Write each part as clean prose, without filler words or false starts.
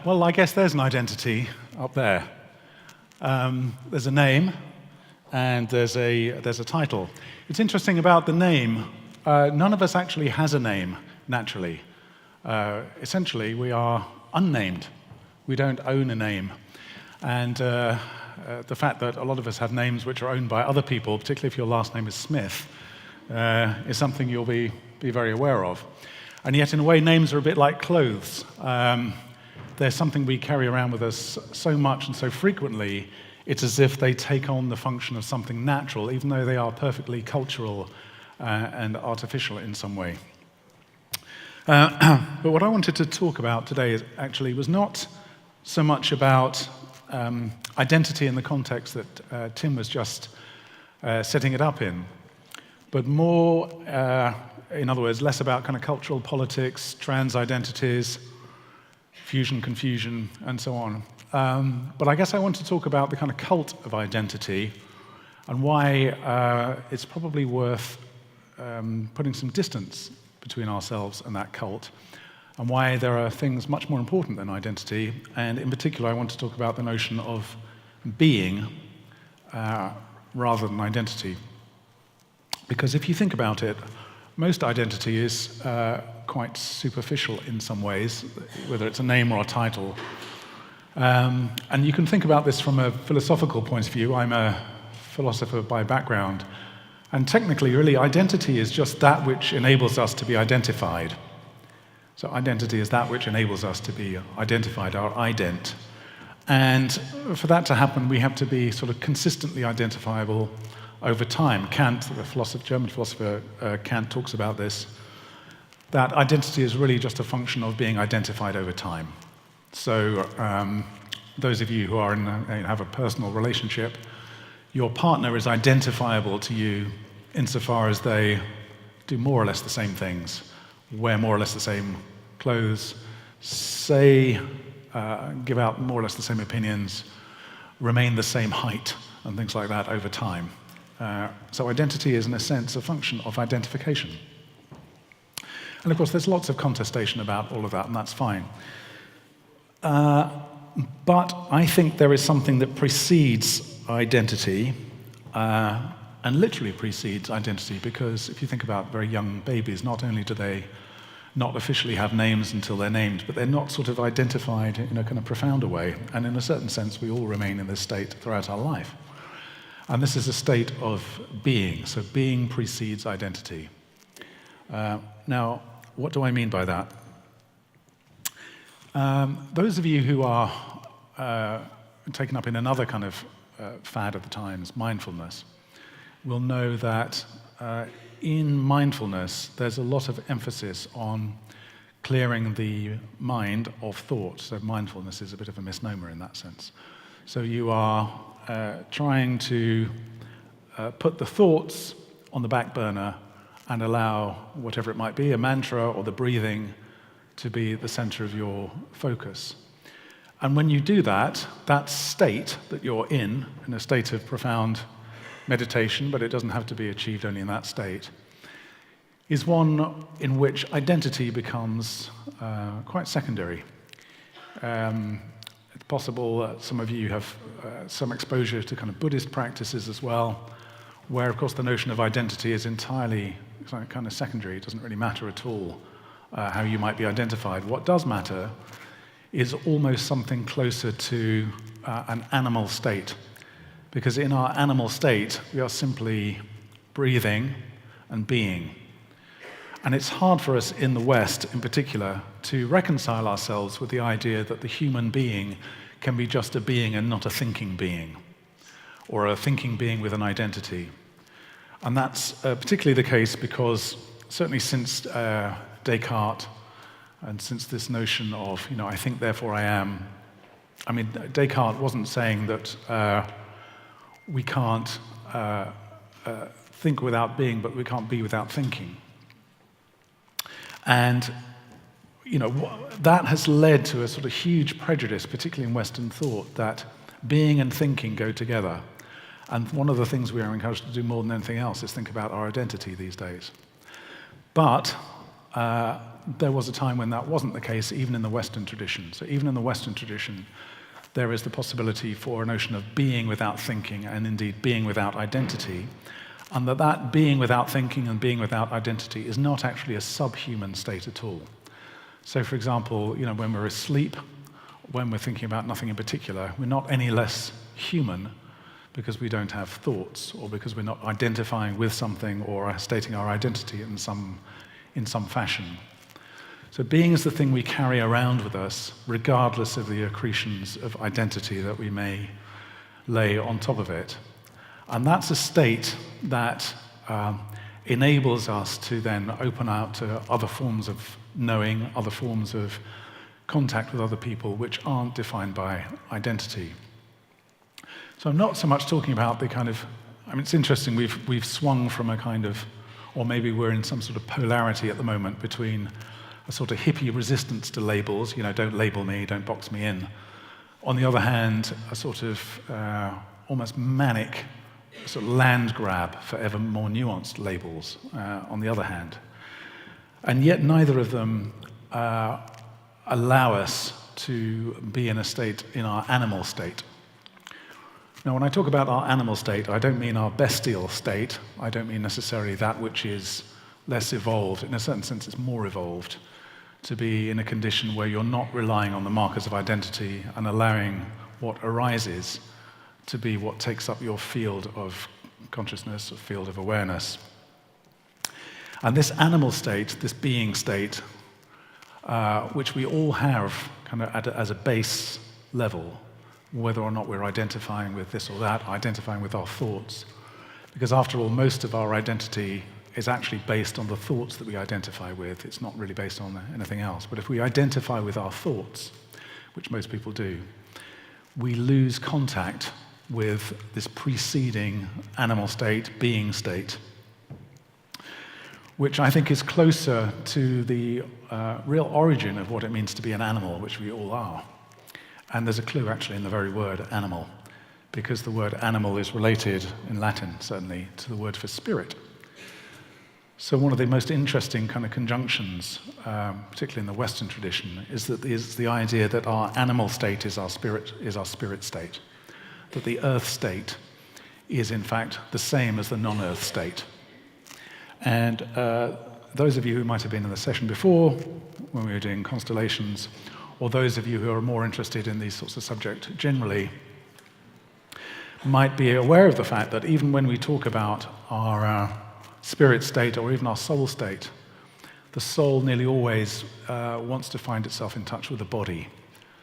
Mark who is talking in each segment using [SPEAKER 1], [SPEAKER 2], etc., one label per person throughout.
[SPEAKER 1] Well, I guess there's an identity up there. There's a name, and there's a title. It's interesting about the name. None of us actually has a name, naturally. Essentially, we are unnamed. We don't own a name. And the fact that a lot of us have names which are owned by other people, particularly if your last name is Smith, is something you'll be very aware of. And yet, in a way, names are a bit like clothes. They're something we carry around with us so much and so frequently, it's as if they take on the function of something natural, even though they are perfectly cultural and artificial in some way. But what I wanted to talk about today actually was not so much about identity in the context that Tim was just setting it up in, but more, in other words, less about kind of cultural politics, trans identities, fusion, confusion, and so on. But I guess I want to talk about the kind of cult of identity and why it's probably worth putting some distance between ourselves and that cult, and why there are things much more important than identity. And in particular, I want to talk about the notion of being rather than identity. Because if you think about it, most identity is quite superficial in some ways, whether it's a name or a title. And you can think about this from a philosophical point of view. I'm a philosopher by background. And technically, really, identity is just that which enables us to be identified. So identity is that which enables us to be identified, our ident. And for that to happen, we have to be sort of consistently identifiable over time. Kant, the German philosopher Kant, talks about this, that identity is really just a function of being identified over time. So those of you who are have a personal relationship, your partner is identifiable to you insofar as they do more or less the same things, wear more or less the same clothes, give out more or less the same opinions, remain the same height, and things like that over time. So identity is, in a sense, a function of identification. And of course, there's lots of contestation about all of that, and that's fine. But I think there is something that precedes identity, and literally precedes identity, because if you think about very young babies, not only do they not officially have names until they're named, but they're not sort of identified in a kind of profounder way. And in a certain sense, we all remain in this state throughout our life. And this is a state of being. So being precedes identity. Now, what do I mean by that? Those of you who are taken up in another kind of fad of the times, mindfulness, will know that in mindfulness, there's a lot of emphasis on clearing the mind of thought. So mindfulness is a bit of a misnomer in that sense. So you are trying to put the thoughts on the back burner and allow whatever it might be, a mantra or the breathing, to be the center of your focus. And when you do that, that state that you're in a state of profound meditation, but it doesn't have to be achieved only in that state, is one in which identity becomes quite secondary. It's possible that some of you have some exposure to kind of Buddhist practices as well, where, of course, the notion of identity is entirely kind of secondary. It doesn't really matter at all how you might be identified. What does matter is almost something closer to an animal state. Because in our animal state, we are simply breathing and being. And it's hard for us in the West, in particular, to reconcile ourselves with the idea that the human being can be just a being and not a thinking being, or a thinking being with an identity. And that's particularly the case because, certainly since Descartes, and since this notion of, I think, therefore I am, I mean, Descartes wasn't saying that we can't think without being, but we can't be without thinking. And, that has led to a sort of huge prejudice, particularly in Western thought, that being and thinking go together. And one of the things we are encouraged to do more than anything else is think about our identity these days. But there was a time when that wasn't the case, even in the Western tradition. So even in the Western tradition, there is the possibility for a notion of being without thinking, and indeed being without identity, and that being without thinking and being without identity is not actually a subhuman state at all. So for example, when we're asleep, when we're thinking about nothing in particular, we're not any less human because we don't have thoughts, or because we're not identifying with something or stating our identity in some fashion. So being is the thing we carry around with us, regardless of the accretions of identity that we may lay on top of it. And that's a state that enables us to then open out to other forms of knowing, other forms of contact with other people which aren't defined by identity. So I'm not so much talking about the kind of, it's interesting, we've swung from a kind of, or maybe we're in some sort of polarity at the moment between a sort of hippie resistance to labels, don't label me, don't box me in. On the other hand, a sort of almost manic sort of land grab for ever more nuanced labels, on the other hand. And yet neither of them allow us to be in a state, in our animal state. Now, when I talk about our animal state, I don't mean our bestial state. I don't mean necessarily that which is less evolved. In a certain sense, it's more evolved, to be in a condition where you're not relying on the markers of identity and allowing what arises to be what takes up your field of consciousness, or field of awareness. And this animal state, this being state, which we all have kind of as a base level, whether or not we're identifying with this or that, identifying with our thoughts. Because after all, most of our identity is actually based on the thoughts that we identify with. It's not really based on anything else. But if we identify with our thoughts, which most people do, we lose contact with this preceding animal state, being state, which I think is closer to the real origin of what it means to be an animal, which we all are. And there's a clue actually in the very word animal, because the word animal is related, in Latin certainly, to the word for spirit. So one of the most interesting kind of conjunctions, particularly in the Western tradition, is the idea that our animal state is our spirit state, that the earth state is in fact the same as the non-earth state. And those of you who might have been in the session before, when we were doing constellations, or those of you who are more interested in these sorts of subjects generally, might be aware of the fact that even when we talk about our spirit state or even our soul state, the soul nearly always wants to find itself in touch with the body.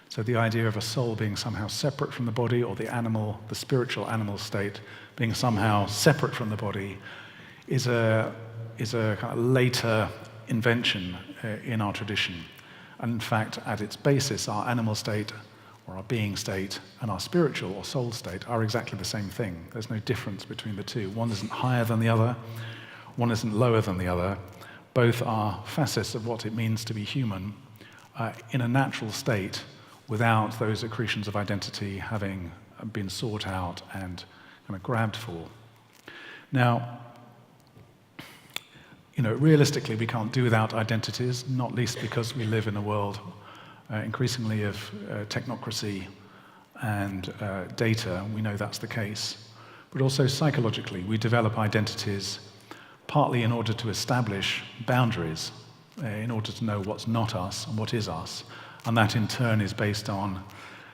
[SPEAKER 1] So the idea of a soul being somehow separate from the body, or the spiritual animal state being somehow separate from the body, is a kind of later invention in our tradition. And in fact, at its basis, our animal state, or our being state, and our spiritual or soul state are exactly the same thing. There's no difference between the two. One isn't higher than the other, one isn't lower than the other. Both are facets of what it means to be human in a natural state, without those accretions of identity having been sought out and kind of grabbed for. Now, realistically, we can't do without identities, not least because we live in a world increasingly of technocracy and data. We know that's the case. But also psychologically, we develop identities partly in order to establish boundaries, in order to know what's not us and what is us. And that in turn is based on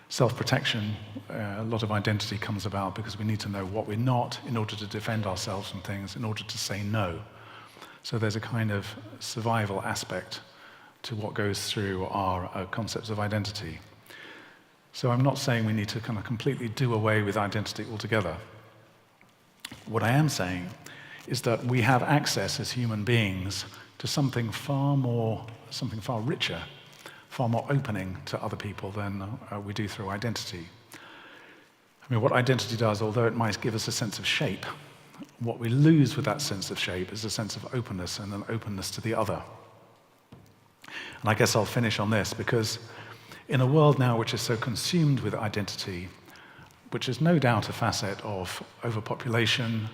[SPEAKER 1] self-protection. A lot of identity comes about because we need to know what we're not in order to defend ourselves from things, in order to say no. So there's a kind of survival aspect to what goes through our concepts of identity. So I'm not saying we need to kind of completely do away with identity altogether. What I am saying is that we have access as human beings to something far richer, far more opening to other people than we do through identity. What identity does, although it might give us a sense of shape, what we lose with that sense of shape is a sense of openness, and an openness to the other. And I guess I'll finish on this, because in a world now which is so consumed with identity, which is no doubt a facet of overpopulation,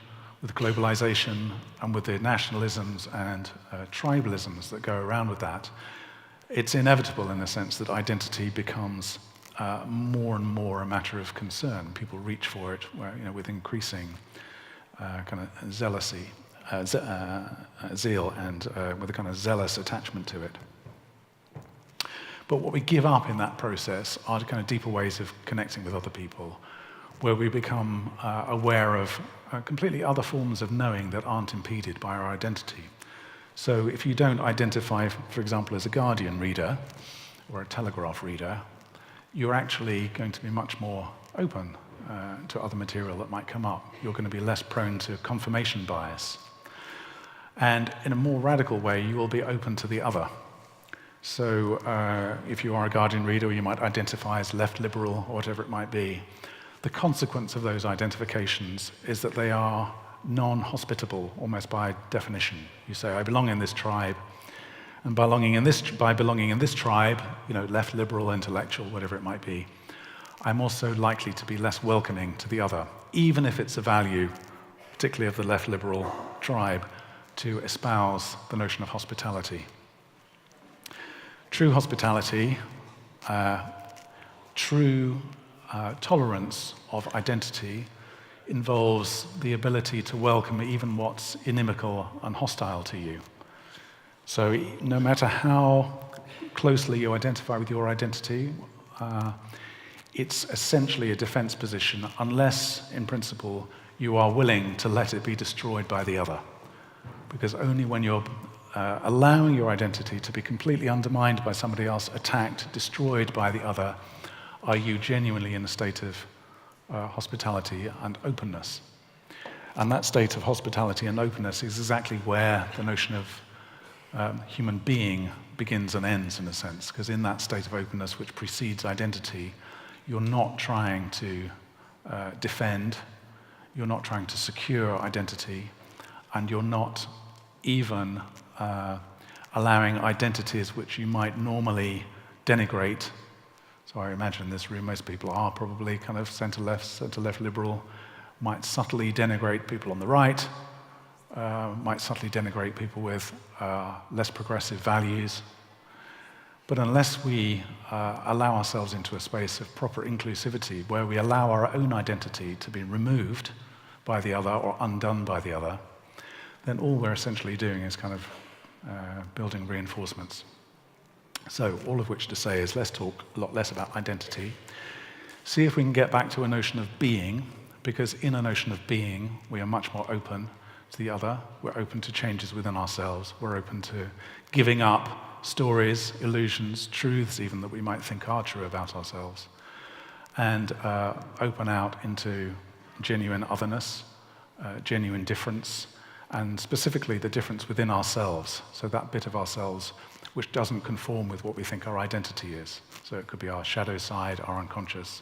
[SPEAKER 1] with globalization and with the nationalisms and tribalisms that go around with that, it's inevitable in the sense that identity becomes more and more a matter of concern. People reach for it with increasing kind of zeal and with a kind of zealous attachment to it. But what we give up in that process are kind of deeper ways of connecting with other people, where we become aware of completely other forms of knowing that aren't impeded by our identity. So if you don't identify, for example, as a Guardian reader or a Telegraph reader, you're actually going to be much more open to other material that might come up. You're going to be less prone to confirmation bias. And in a more radical way, you will be open to the other. So if you are a Guardian reader, you might identify as left liberal or whatever it might be. The consequence of those identifications is that they are non-hospitable, almost by definition. You say, I belong in this tribe, and by belonging in this tribe, left liberal, intellectual, whatever it might be, I'm also likely to be less welcoming to the other, even if it's a value, particularly of the left liberal tribe, to espouse the notion of hospitality. True hospitality, true tolerance of identity involves the ability to welcome even what's inimical and hostile to you. So no matter how closely you identify with your identity, it's essentially a defense position unless, in principle, you are willing to let it be destroyed by the other. Because only when you're allowing your identity to be completely undermined by somebody else, attacked, destroyed by the other, are you genuinely in a state of hospitality and openness. And that state of hospitality and openness is exactly where the notion of human being begins and ends, in a sense, because in that state of openness which precedes identity, you're not trying to defend, you're not trying to secure identity, and you're not even allowing identities which you might normally denigrate. So I imagine in this room most people are probably kind of centre-left liberal, might subtly denigrate people on the right, might subtly denigrate people with less progressive values. But unless we allow ourselves into a space of proper inclusivity, where we allow our own identity to be removed by the other or undone by the other, then all we're essentially doing is kind of building reinforcements. So all of which to say is let's talk a lot less about identity. See if we can get back to a notion of being, because in a notion of being, we are much more open to the other. We're open to changes within ourselves. We're open to giving up stories, illusions, truths even that we might think are true about ourselves, and open out into genuine otherness, genuine difference, and specifically the difference within ourselves. So that bit of ourselves which doesn't conform with what we think our identity is. So it could be our shadow side, our unconscious,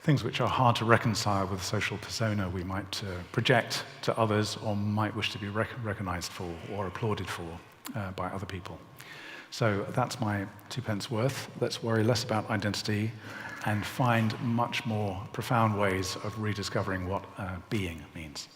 [SPEAKER 1] things which are hard to reconcile with the social persona we might project to others or might wish to be recognized for or applauded for by other people. So that's my 2 pence worth. Let's worry less about identity and find much more profound ways of rediscovering what being means.